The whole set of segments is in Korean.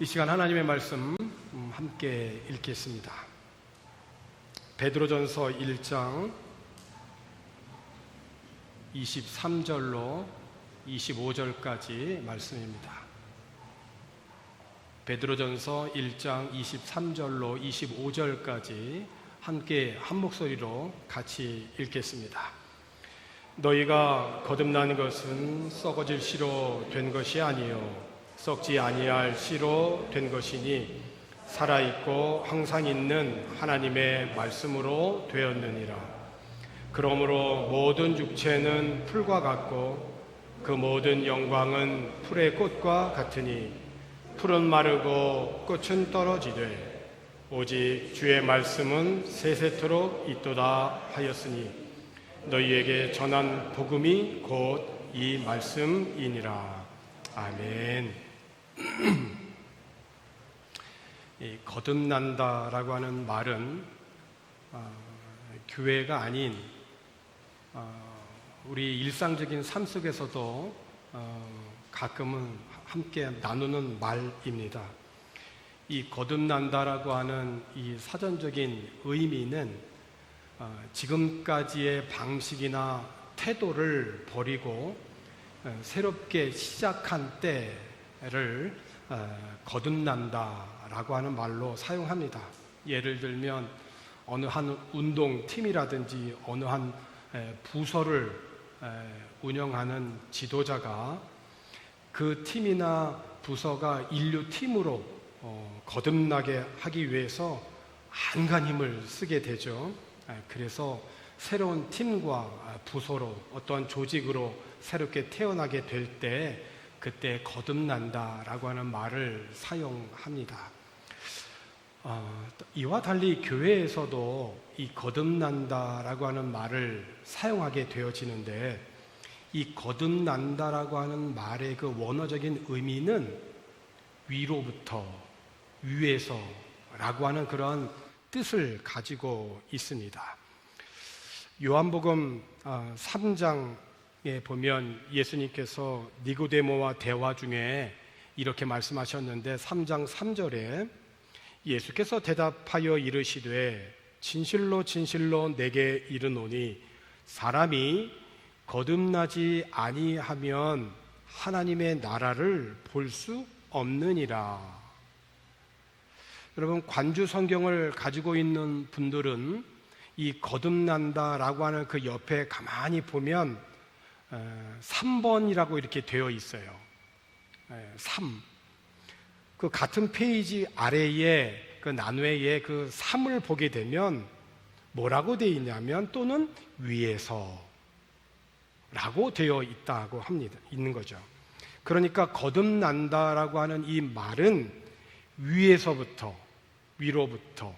이 시간 하나님의 말씀 함께 읽겠습니다. 베드로전서 1장 23절로 25절까지 말씀입니다. 베드로전서 1장 23절로 25절까지 함께 한 목소리로 같이 읽겠습니다. 너희가 거듭난 것은 썩어질 씨로 된 것이 아니요 썩지 아니할 씨로 된 것이니 살아있고 항상 있는 하나님의 말씀으로 되었느니라. 그러므로 모든 육체는 풀과 같고 그 모든 영광은 풀의 꽃과 같으니 풀은 마르고 꽃은 떨어지되 오직 주의 말씀은 세세토록 있도다 하였으니 너희에게 전한 복음이 곧 이 말씀이니라. 아멘. 이 거듭난다라고 하는 말은 교회가 아닌 우리 일상적인 삶 속에서도 가끔은 함께 나누는 말입니다. 이 거듭난다라고 하는 이 사전적인 의미는 지금까지의 방식이나 태도를 버리고 새롭게 시작한 때를 거듭난다라고 하는 말로 사용합니다. 예를 들면 어느 한 운동팀이라든지 어느 한 부서를 운영하는 지도자가 그 팀이나 부서가 인류팀으로 거듭나게 하기 위해서 안간 힘을 쓰게 되죠. 그래서 새로운 팀과 부서로 어떠한 조직으로 새롭게 태어나게 될 때 그때 거듭난다라고 하는 말을 사용합니다. 이와 달리 교회에서도 이 거듭난다라고 하는 말을 사용하게 되어지는데 이 거듭난다라고 하는 말의 그 원어적인 의미는 위로부터 위에서라고 하는 그런 뜻을 가지고 있습니다. 요한복음 3장에 보면 예수님께서 니고데모와 대화 중에 이렇게 말씀하셨는데 3장 3절에 예수께서 대답하여 이르시되 진실로 진실로 내게 이르노니 사람이 거듭나지 아니하면 하나님의 나라를 볼 수 없느니라. 여러분, 관주 성경을 가지고 있는 분들은 이 거듭난다라고 하는 그 옆에 가만히 보면 3번이라고 이렇게 되어 있어요. 3. 그 같은 페이지 아래에 그 난외에 그 3을 보게 되면 뭐라고 되어 있냐면 또는 위에서 라고 되어 있다고 합니다. 있는 거죠. 그러니까 거듭난다라고 하는 이 말은 위에서부터 위로부터,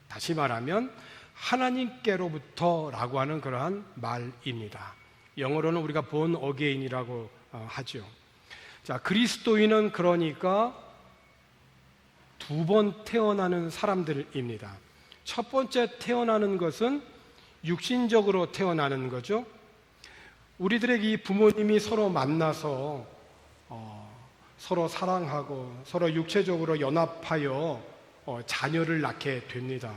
다시 말하면 하나님께로부터라고 하는 그러한 말입니다. 영어로는 우리가 born again이라고 하죠. 자, 그리스도인은 그러니까 두 번 태어나는 사람들입니다. 첫 번째 태어나는 것은 육신적으로 태어나는 거죠. 우리들의 이 부모님이 서로 만나서 서로 사랑하고 서로 육체적으로 연합하여 자녀를 낳게 됩니다.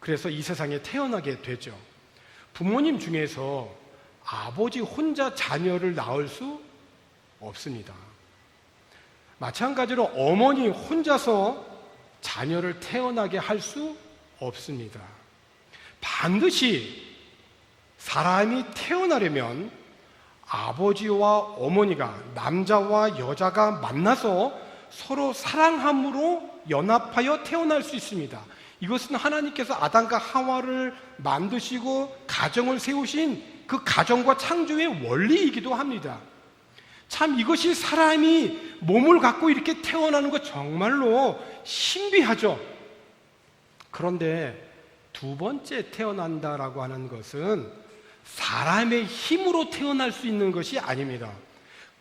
그래서 이 세상에 태어나게 되죠. 부모님 중에서 아버지 혼자 자녀를 낳을 수 없습니다. 마찬가지로 어머니 혼자서 자녀를 태어나게 할 수 없습니다. 반드시 사람이 태어나려면 아버지와 어머니가, 남자와 여자가 만나서 서로 사랑함으로 연합하여 태어날 수 있습니다. 이것은 하나님께서 아담과 하와를 만드시고 가정을 세우신 그 가정과 창조의 원리이기도 합니다. 참 이것이 사람이 몸을 갖고 이렇게 태어나는 것 정말로 신비하죠. 그런데 두 번째 태어난다라고 하는 것은 사람의 힘으로 태어날 수 있는 것이 아닙니다.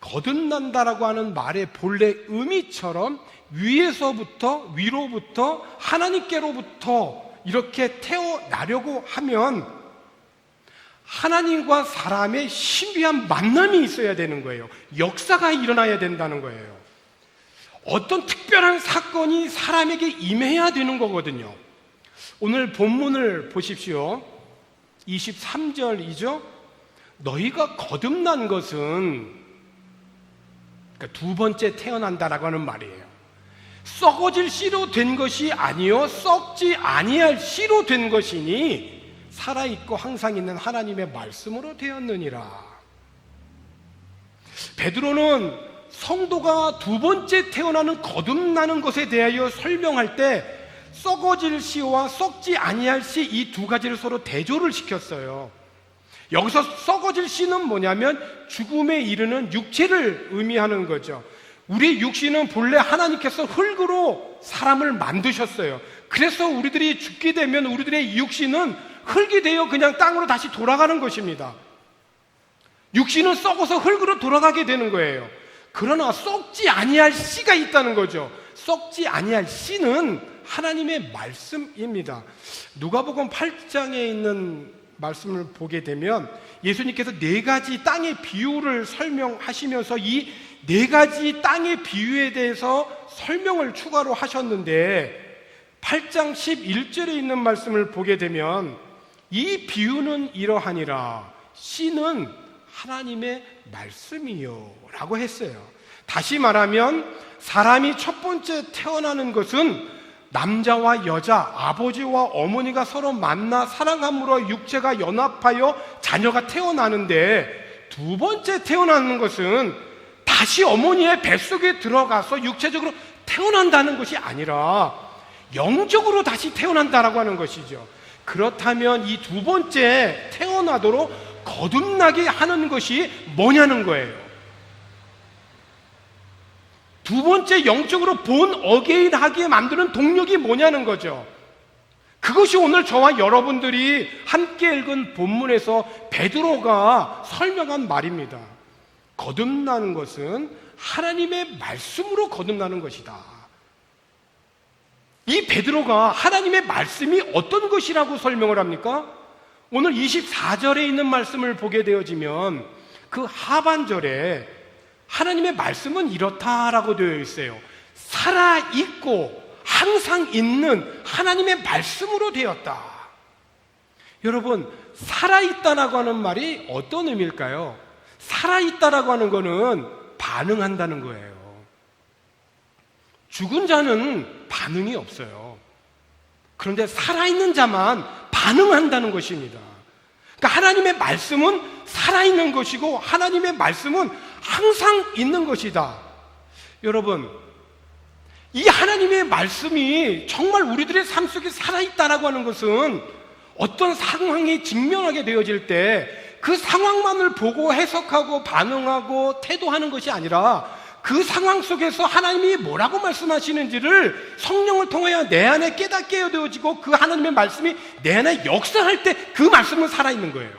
거듭난다라고 하는 말의 본래 의미처럼 위에서부터 위로부터 하나님께로부터 이렇게 태어나려고 하면 하나님과 사람의 신비한 만남이 있어야 되는 거예요. 역사가 일어나야 된다는 거예요. 어떤 특별한 사건이 사람에게 임해야 되는 거거든요. 오늘 본문을 보십시오. 23절이죠. 너희가 거듭난 것은, 그러니까 두 번째 태어난다라고 하는 말이에요. 썩어질 씨로 된 것이 아니요 썩지 아니할 씨로 된 것이니 살아있고 항상 있는 하나님의 말씀으로 되었느니라. 베드로는 성도가 두 번째 태어나는 거듭나는 것에 대하여 설명할 때 썩어질 씨와 썩지 아니할 씨 이 두 가지를 서로 대조를 시켰어요. 여기서 썩어질 씨는 뭐냐면 죽음에 이르는 육체를 의미하는 거죠. 우리 육신은 본래 하나님께서 흙으로 사람을 만드셨어요. 그래서 우리들이 죽게 되면 우리들의 육신은 흙이 되어 그냥 땅으로 다시 돌아가는 것입니다. 육신은 썩어서 흙으로 돌아가게 되는 거예요. 그러나 썩지 아니할 씨가 있다는 거죠. 썩지 아니할 씨는 하나님의 말씀입니다. 누가복음 8장에 있는 말씀을 보게 되면 예수님께서 네 가지 땅의 비유를 설명하시면서 이 네 가지 땅의 비유에 대해서 설명을 추가로 하셨는데 8장 11절에 있는 말씀을 보게 되면 이 비유는 이러하니라 씨는 하나님의 말씀이요 라고 했어요. 다시 말하면 사람이 첫 번째 태어나는 것은 남자와 여자, 아버지와 어머니가 서로 만나 사랑함으로 육체가 연합하여 자녀가 태어나는데 두 번째 태어나는 것은 다시 어머니의 뱃속에 들어가서 육체적으로 태어난다는 것이 아니라 영적으로 다시 태어난다라고 하는 것이죠. 그렇다면 이 두 번째 태어나도록 거듭나게 하는 것이 뭐냐는 거예요. 두 번째 영적으로 본 어게인 하게 만드는 동력이 뭐냐는 거죠. 그것이 오늘 저와 여러분들이 함께 읽은 본문에서 베드로가 설명한 말입니다. 거듭나는 것은 하나님의 말씀으로 거듭나는 것이다. 이 베드로가 하나님의 말씀이 어떤 것이라고 설명을 합니까? 오늘 24절에 있는 말씀을 보게 되어지면 그 하반절에 하나님의 말씀은 이렇다라고 되어 있어요. 살아있고 항상 있는 하나님의 말씀으로 되었다. 여러분, 살아있다라고 하는 말이 어떤 의미일까요? 살아있다라고 하는 거는 반응한다는 거예요. 죽은 자는 반응이 없어요. 그런데 살아있는 자만 반응한다는 것입니다. 그러니까 하나님의 말씀은 살아있는 것이고 하나님의 말씀은 항상 있는 것이다. 여러분, 이 하나님의 말씀이 정말 우리들의 삶 속에 살아있다라고 하는 것은 어떤 상황이 직면하게 되어질 때 그 상황만을 보고 해석하고 반응하고 태도하는 것이 아니라 그 상황 속에서 하나님이 뭐라고 말씀하시는지를 성령을 통하여 내 안에 깨닫게 되어지고 그 하나님의 말씀이 내 안에 역사할 때 그 말씀은 살아있는 거예요.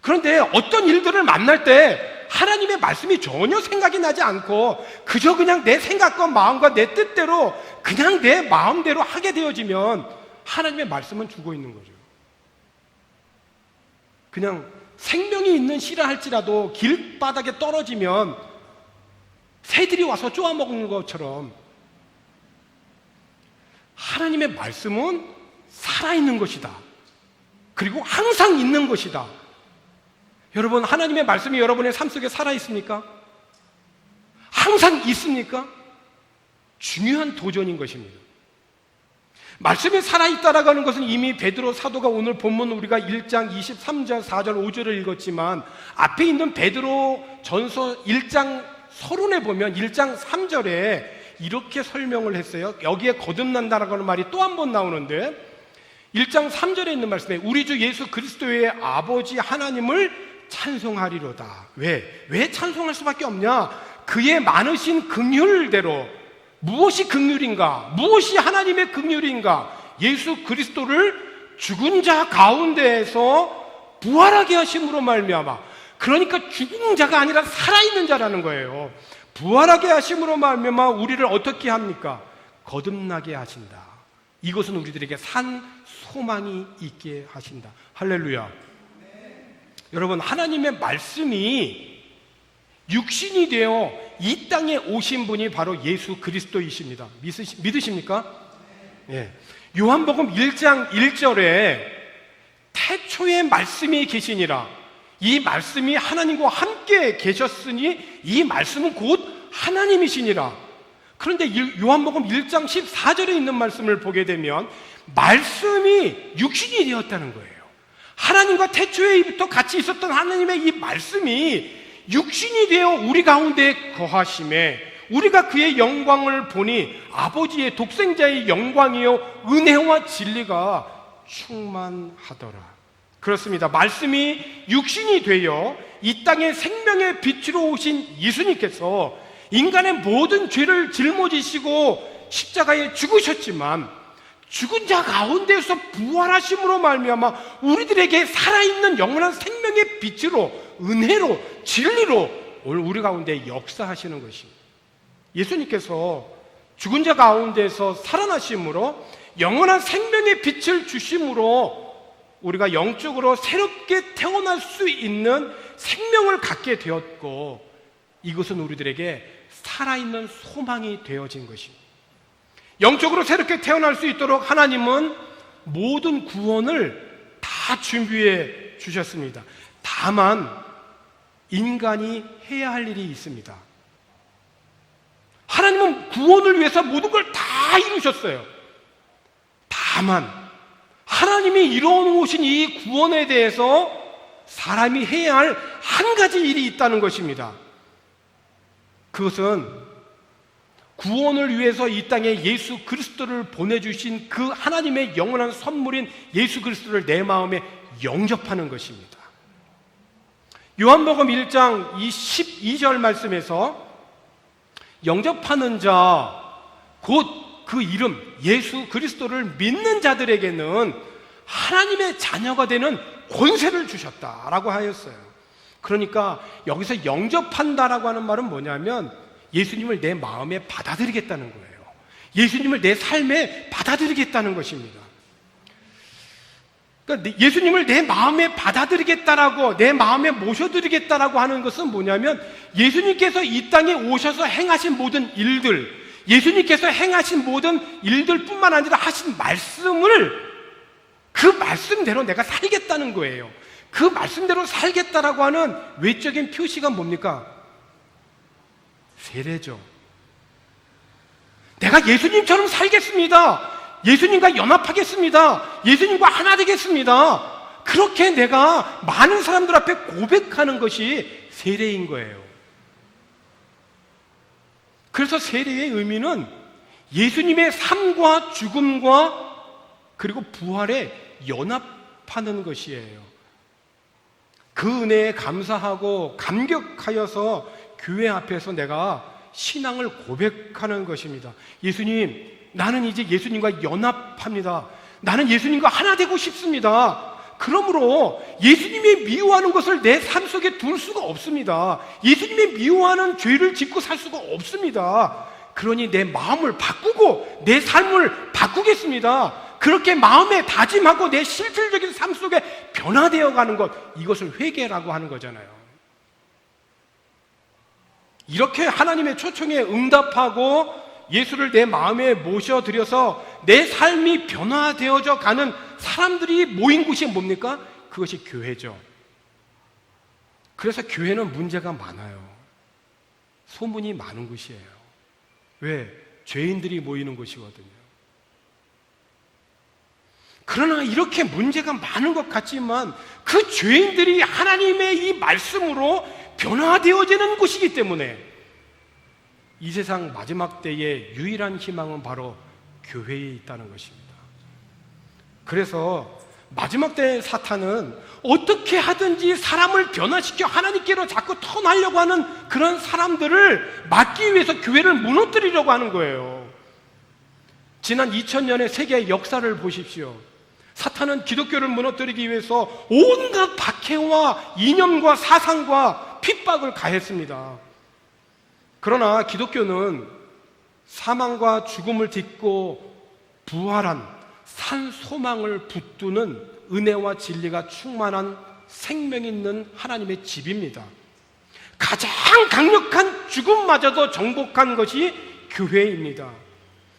그런데 어떤 일들을 만날 때 하나님의 말씀이 전혀 생각이 나지 않고 그저 그냥 내 생각과 마음과 내 뜻대로 그냥 내 마음대로 하게 되어지면 하나님의 말씀은 죽어 있는 거죠. 그냥 생명이 있는 씨라 할지라도 길바닥에 떨어지면 새들이 와서 쪼아먹는 것처럼 하나님의 말씀은 살아있는 것이다. 그리고 항상 있는 것이다. 여러분, 하나님의 말씀이 여러분의 삶 속에 살아있습니까? 항상 있습니까? 중요한 도전인 것입니다. 말씀이 살아있다라고 하는 것은 이미 베드로 사도가 오늘 본문 우리가 1장 23절, 4절, 5절을 읽었지만 앞에 있는 베드로 전서 1장 서론에 보면 1장 3절에 이렇게 설명을 했어요. 여기에 거듭난다라고 하는 말이 또 한 번 나오는데 1장 3절에 있는 말씀에 우리 주 예수 그리스도의 아버지 하나님을 찬송하리로다. 왜 찬송할 수밖에 없냐? 그의 많으신 긍휼대로. 무엇이 긍휼인가? 무엇이 하나님의 긍휼인가? 예수 그리스도를 죽은 자 가운데에서 부활하게 하심으로 말미암아. 그러니까 죽은 자가 아니라 살아있는 자라는 거예요. 부활하게 하심으로 말미암아 우리를 어떻게 합니까? 거듭나게 하신다. 이것은 우리들에게 산 소망이 있게 하신다. 할렐루야. 여러분, 하나님의 말씀이 육신이 되어 이 땅에 오신 분이 바로 예수 그리스도이십니다. 믿으십니까? 예. 요한복음 1장 1절에 태초에 말씀이 계시니라. 이 말씀이 하나님과 함께 계셨으니 이 말씀은 곧 하나님이시니라. 그런데 요한복음 1장 14절에 있는 말씀을 보게 되면 말씀이 육신이 되었다는 거예요. 하나님과 태초에부터 같이 있었던 하나님의 이 말씀이 육신이 되어 우리 가운데 거하심에 우리가 그의 영광을 보니 아버지의 독생자의 영광이요 은혜와 진리가 충만하더라. 그렇습니다. 말씀이 육신이 되어 이 땅에 생명의 빛으로 오신 예수님께서 인간의 모든 죄를 짊어지시고 십자가에 죽으셨지만 죽은 자 가운데서 부활하심으로 말미암아 우리들에게 살아있는 영원한 생명의 빛으로 은혜로 진리로 오늘 우리 가운데 역사하시는 것입니다. 예수님께서 죽은 자 가운데서 살아나심으로 영원한 생명의 빛을 주심으로 우리가 영적으로 새롭게 태어날 수 있는 생명을 갖게 되었고 이것은 우리들에게 살아있는 소망이 되어진 것입니다. 영적으로 새롭게 태어날 수 있도록 하나님은 모든 구원을 다 준비해 주셨습니다. 다만 인간이 해야 할 일이 있습니다. 하나님은 구원을 위해서 모든 걸 다 이루셨어요. 다만 하나님이 이루어놓으신 이 구원에 대해서 사람이 해야 할 한 가지 일이 있다는 것입니다. 그것은 구원을 위해서 이 땅에 예수 그리스도를 보내주신 그 하나님의 영원한 선물인 예수 그리스도를 내 마음에 영접하는 것입니다. 요한복음 1장 12절 말씀에서 영접하는 자, 곧 그 이름 예수 그리스도를 믿는 자들에게는 하나님의 자녀가 되는 권세를 주셨다라고 하였어요. 그러니까 여기서 영접한다라고 하는 말은 뭐냐면 예수님을 내 마음에 받아들이겠다는 거예요. 예수님을 내 삶에 받아들이겠다는 것입니다. 그러니까 예수님을 내 마음에 받아들이겠다라고, 내 마음에 모셔드리겠다라고 하는 것은 뭐냐면 예수님께서 이 땅에 오셔서 행하신 모든 일들, 예수님께서 행하신 모든 일들 뿐만 아니라 하신 말씀을 그 말씀대로 내가 살겠다는 거예요. 그 말씀대로 살겠다라고 하는 외적인 표시가 뭡니까? 세례죠. 내가 예수님처럼 살겠습니다. 예수님과 연합하겠습니다. 예수님과 하나 되겠습니다. 그렇게 내가 많은 사람들 앞에 고백하는 것이 세례인 거예요. 그래서 세례의 의미는 예수님의 삶과 죽음과 그리고 부활에 연합하는 것이에요. 그 은혜에 감사하고 감격하여서 교회 앞에서 내가 신앙을 고백하는 것입니다. 예수님, 나는 이제 예수님과 연합합니다. 나는 예수님과 하나 되고 싶습니다. 그러므로 예수님이 미워하는 것을 내 삶 속에 둘 수가 없습니다. 예수님이 미워하는 죄를 짓고 살 수가 없습니다. 그러니 내 마음을 바꾸고 내 삶을 바꾸겠습니다. 그렇게 마음에 다짐하고 내 실질적인 삶 속에 변화되어 가는 것, 이것을 회개라고 하는 거잖아요. 이렇게 하나님의 초청에 응답하고 예수를 내 마음에 모셔들여서 내 삶이 변화되어져 가는 사람들이 모인 곳이 뭡니까? 그것이 교회죠. 그래서 교회는 문제가 많아요. 소문이 많은 곳이에요. 왜? 죄인들이 모이는 곳이거든요. 그러나 이렇게 문제가 많은 것 같지만 그 죄인들이 하나님의 이 말씀으로 변화되어지는 곳이기 때문에 이 세상 마지막 때의 유일한 희망은 바로 교회에 있다는 것입니다. 그래서 마지막 때 사탄은 어떻게 하든지 사람을 변화시켜 하나님께로 자꾸 턴하려고 하는 그런 사람들을 막기 위해서 교회를 무너뜨리려고 하는 거예요. 지난 2000년의 세계 역사를 보십시오. 사탄은 기독교를 무너뜨리기 위해서 온갖 박해와 이념과 사상과 핍박을 가했습니다. 그러나 기독교는 사망과 죽음을 딛고 부활한 산 소망을 붙드는 은혜와 진리가 충만한 생명 있는 하나님의 집입니다. 가장 강력한 죽음마저도 정복한 것이 교회입니다.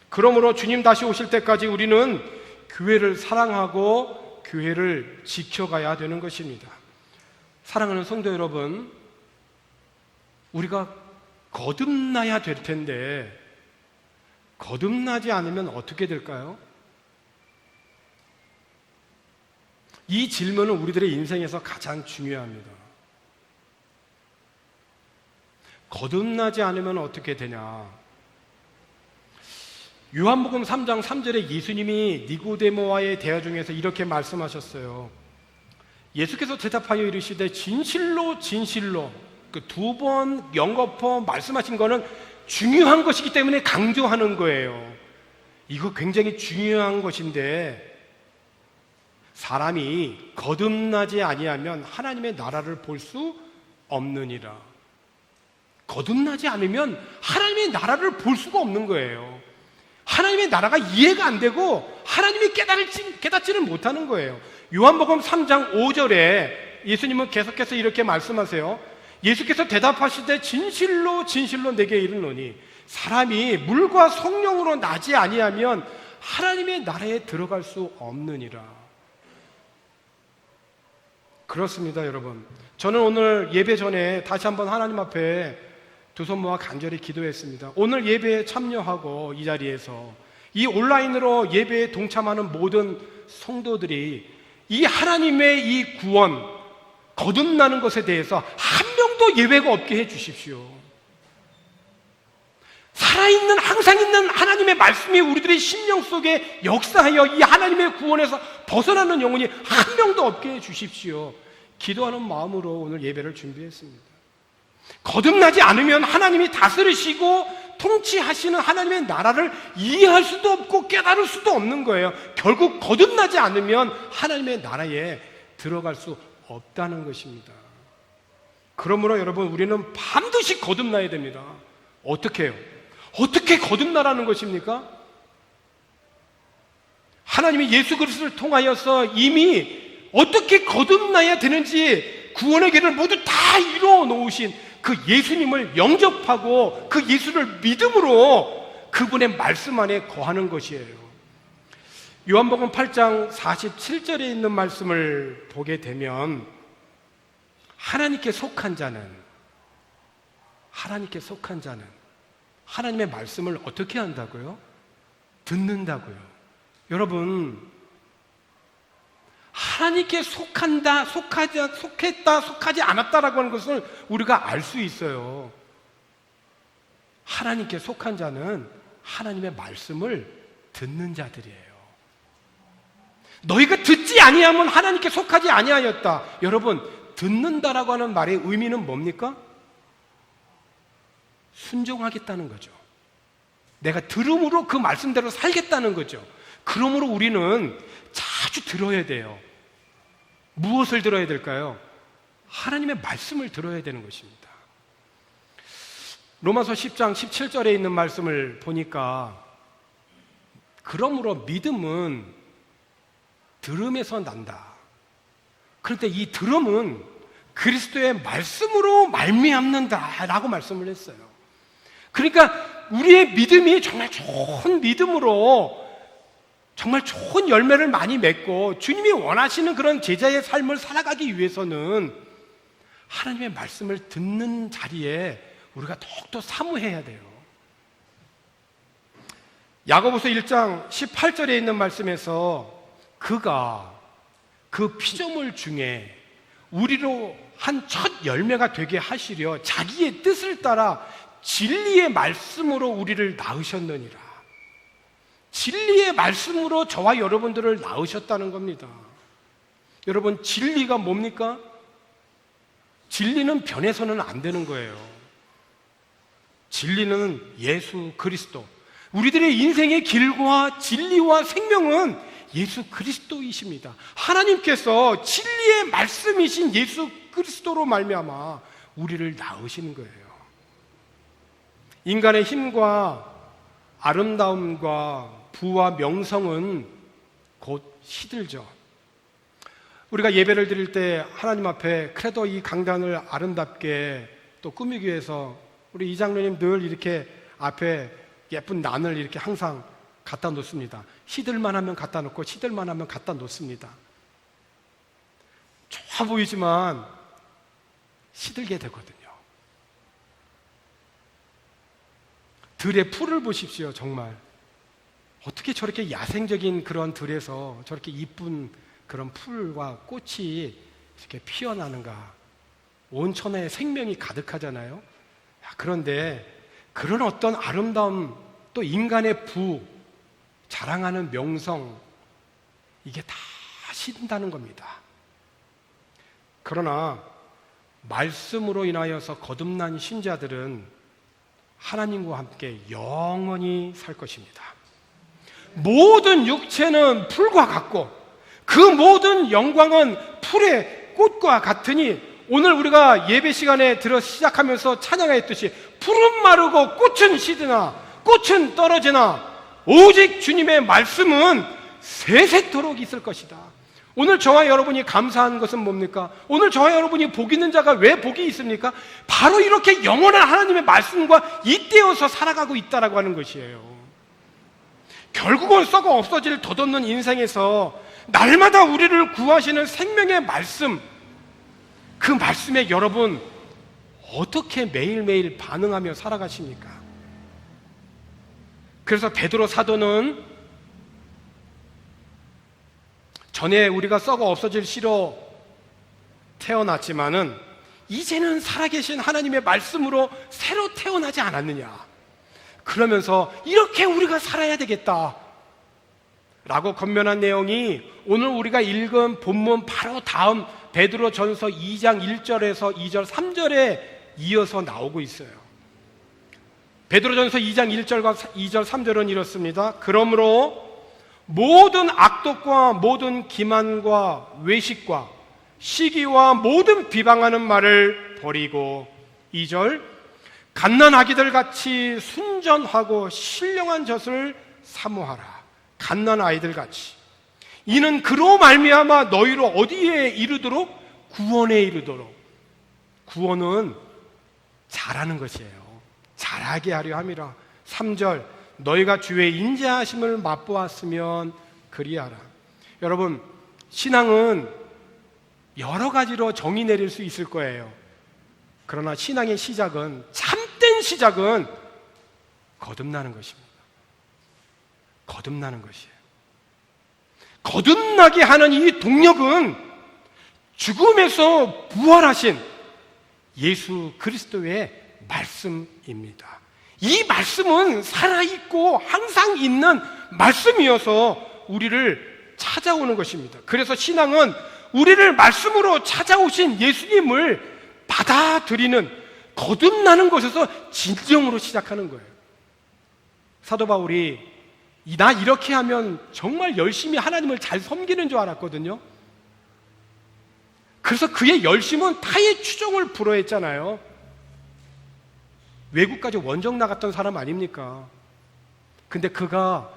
그러므로 주님 다시 오실 때까지 우리는 교회를 사랑하고 교회를 지켜가야 되는 것입니다. 사랑하는 성도 여러분, 우리가 거듭나야 될 텐데 거듭나지 않으면 어떻게 될까요? 이 질문은 우리들의 인생에서 가장 중요합니다. 거듭나지 않으면 어떻게 되냐? 요한복음 3장 3절에 예수님이 니고데모와의 대화 중에서 이렇게 말씀하셨어요. 예수께서 대답하여 이르시되 진실로 진실로, 그 두 번 연거푸 말씀하신 거는 중요한 것이기 때문에 강조하는 거예요. 이거 굉장히 중요한 것인데 사람이 거듭나지 아니하면 하나님의 나라를 볼 수 없느니라. 거듭나지 않으면 하나님의 나라를 볼 수가 없는 거예요. 하나님의 나라가 이해가 안 되고 하나님이 깨닫지를 못하는 거예요. 요한복음 3장 5절에 예수님은 계속해서 이렇게 말씀하세요. 예수께서 대답하시되 진실로 진실로 내게 이르노니 사람이 물과 성령으로 나지 아니하면 하나님의 나라에 들어갈 수 없느니라. 그렇습니다, 여러분. 저는 오늘 예배 전에 다시 한번 하나님 앞에 두 손 모아 간절히 기도했습니다. 오늘 예배에 참여하고 이 자리에서 이 온라인으로 예배에 동참하는 모든 성도들이 이 하나님의 이 구원, 거듭나는 것에 대해서 한 명도 예외가 없게 해 주십시오. 살아있는, 항상 있는 하나님의 말씀이 우리들의 심령 속에 역사하여 이 하나님의 구원에서 벗어나는 영혼이 한 명도 없게 해 주십시오. 기도하는 마음으로 오늘 예배를 준비했습니다. 거듭나지 않으면 하나님이 다스리시고 통치하시는 하나님의 나라를 이해할 수도 없고 깨달을 수도 없는 거예요. 결국 거듭나지 않으면 하나님의 나라에 들어갈 수 없다는 것입니다. 그러므로 여러분, 우리는 반드시 거듭나야 됩니다. 어떻게 해요? 어떻게 거듭나라는 것입니까? 하나님이 예수 그리스도를 통하여서 이미 어떻게 거듭나야 되는지 구원의 길을 모두 다 이루어 놓으신 그 예수님을 영접하고 그 예수를 믿음으로 그분의 말씀 안에 거하는 것이에요. 요한복음 8장 47절에 있는 말씀을 보게 되면 하나님께 속한 자는 하나님의 말씀을 어떻게 한다고요? 듣는다고요. 여러분, 하나님께 속한다, 속했다, 속하지 않았다라고 하는 것을 우리가 알 수 있어요. 하나님께 속한 자는 하나님의 말씀을 듣는 자들이에요. 너희가 듣지 아니하면 하나님께 속하지 아니하였다. 여러분, 듣는다라고 하는 말의 의미는 뭡니까? 순종하겠다는 거죠. 내가 들음으로 그 말씀대로 살겠다는 거죠. 그러므로 우리는 자주 들어야 돼요. 무엇을 들어야 될까요? 하나님의 말씀을 들어야 되는 것입니다. 로마서 10장 17절에 있는 말씀을 보니까 그러므로 믿음은 들음에서 난다. 그런데 이 들음은 그리스도의 말씀으로 말미암는다라고 말씀을 했어요. 그러니까 우리의 믿음이 정말 좋은 믿음으로 정말 좋은 열매를 많이 맺고 주님이 원하시는 그런 제자의 삶을 살아가기 위해서는 하나님의 말씀을 듣는 자리에 우리가 더욱더 사모해야 돼요. 야고보서 1장 18절에 있는 말씀에서 그가 그 피조물 중에 우리로 한 첫 열매가 되게 하시려 자기의 뜻을 따라 진리의 말씀으로 우리를 낳으셨느니라. 진리의 말씀으로 저와 여러분들을 낳으셨다는 겁니다. 여러분, 진리가 뭡니까? 진리는 변해서는 안 되는 거예요. 진리는 예수 그리스도. 우리들의 인생의 길과 진리와 생명은 예수 그리스도이십니다. 하나님께서 진리의 말씀이신 예수 그리스도로 말미암아 우리를 낳으시는 거예요. 인간의 힘과 아름다움과 부와 명성은 곧 시들죠. 우리가 예배를 드릴 때 하나님 앞에 그래도 이 강단을 아름답게 또 꾸미기 위해서 우리 이장로님 늘 이렇게 앞에 예쁜 난을 이렇게 항상 갖다 놓습니다. 시들만 하면 갖다 놓고 시들만 하면 갖다 놓습니다. 좋아 보이지만 시들게 되거든요. 들의 풀을 보십시오. 정말 어떻게 저렇게 야생적인 그런 들에서 저렇게 이쁜 그런 풀과 꽃이 이렇게 피어나는가. 온 천하에 생명이 가득하잖아요. 그런데 그런 어떤 아름다움, 또 인간의 부, 자랑하는 명성, 이게 다 신다는 겁니다. 그러나 말씀으로 인하여서 거듭난 신자들은 하나님과 함께 영원히 살 것입니다. 모든 육체는 풀과 같고 그 모든 영광은 풀의 꽃과 같으니, 오늘 우리가 예배 시간에 들어 시작하면서 찬양했듯이 풀은 마르고 꽃은 시드나 꽃은 떨어지나 오직 주님의 말씀은 세세토록 있을 것이다. 오늘 저와 여러분이 감사한 것은 뭡니까? 오늘 저와 여러분이 복 있는 자가 왜 복이 있습니까? 바로 이렇게 영원한 하나님의 말씀과 잇대어서 살아가고 있다라고 하는 것이에요. 결국은 썩어 없어질 덧없는 인생에서 날마다 우리를 구하시는 생명의 말씀, 그 말씀에 여러분 어떻게 매일매일 반응하며 살아가십니까? 그래서 베드로 사도는 전에 우리가 썩어 없어질 씨로 태어났지만은 이제는 살아계신 하나님의 말씀으로 새로 태어나지 않았느냐, 그러면서 이렇게 우리가 살아야 되겠다 라고 권면한 내용이 오늘 우리가 읽은 본문 바로 다음 베드로전서 2장 1절에서 2절 3절에 이어서 나오고 있어요. 베드로전서 2장 1절과 2절 3절은 이렇습니다. 그러므로 모든 악독과 모든 기만과 외식과 시기와 모든 비방하는 말을 버리고, 2절 갓난아기들 같이 순전하고 신령한 젖을 사모하라. 갓난아이들 같이. 이는 그로 말미암아 너희로 어디에 이르도록? 구원에 이르도록. 구원은 잘하는 것이에요. 잘하게 하려 함이라. 3절 너희가 주의 인자하심을 맛보았으면 그리하라. 여러분, 신앙은 여러 가지로 정의 내릴 수 있을 거예요. 그러나 신앙의 시작은, 참된 시작은 거듭나는 것입니다. 거듭나는 것이에요. 거듭나게 하는 이 동력은 죽음에서 부활하신 예수 그리스도의 말씀입니다. 이 말씀은 살아있고 항상 있는 말씀이어서 우리를 찾아오는 것입니다. 그래서 신앙은 우리를 말씀으로 찾아오신 예수님을 받아들이는, 거듭나는 것에서 진정으로 시작하는 거예요. 사도 바울이 나 이렇게 하면 정말 열심히 하나님을 잘 섬기는 줄 알았거든요. 그래서 그의 열심은 타의 추종을 불허했잖아요. 외국까지 원정 나갔던 사람 아닙니까? 근데 그가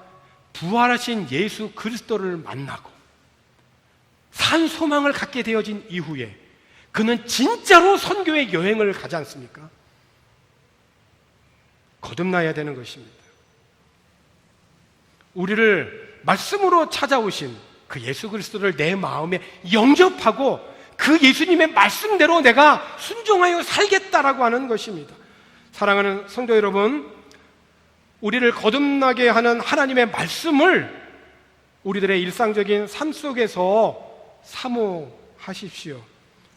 부활하신 예수 그리스도를 만나고 산 소망을 갖게 되어진 이후에 그는 진짜로 선교의 여행을 가지 않습니까? 거듭나야 되는 것입니다. 우리를 말씀으로 찾아오신 그 예수 그리스도를 내 마음에 영접하고 그 예수님의 말씀대로 내가 순종하여 살겠다라고 하는 것입니다. 사랑하는 성도 여러분, 우리를 거듭나게 하는 하나님의 말씀을 우리들의 일상적인 삶 속에서 사모하십시오.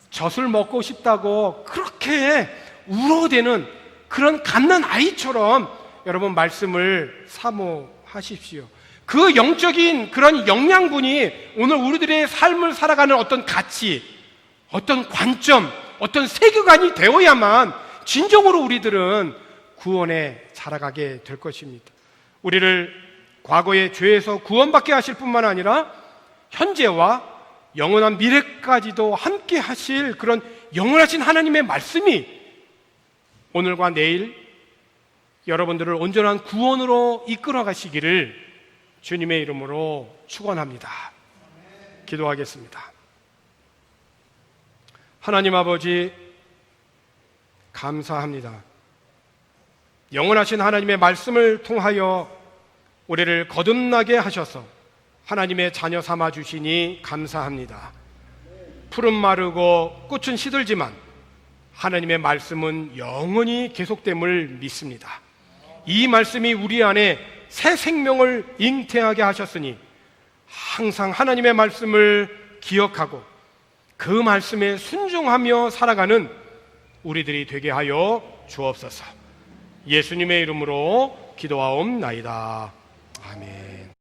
젖을 먹고 싶다고 그렇게 울어대는 그런 갓난 아이처럼 여러분 말씀을 사모하십시오. 그 영적인 그런 영양분이 오늘 우리들의 삶을 살아가는 어떤 가치, 어떤 관점, 어떤 세계관이 되어야만 진정으로 우리들은 구원에 자라가게 될 것입니다. 우리를 과거의 죄에서 구원받게 하실 뿐만 아니라 현재와 영원한 미래까지도 함께 하실 그런 영원하신 하나님의 말씀이 오늘과 내일 여러분들을 온전한 구원으로 이끌어 가시기를 주님의 이름으로 축원합니다. 기도하겠습니다. 하나님 아버지, 감사합니다. 영원하신 하나님의 말씀을 통하여 우리를 거듭나게 하셔서 하나님의 자녀 삼아 주시니 감사합니다. 풀은 마르고 꽃은 시들지만 하나님의 말씀은 영원히 계속됨을 믿습니다. 이 말씀이 우리 안에 새 생명을 잉태하게 하셨으니 항상 하나님의 말씀을 기억하고 그 말씀에 순종하며 살아가는 우리들이 되게 하여 주옵소서. 예수님의 이름으로 기도하옵나이다. 아멘.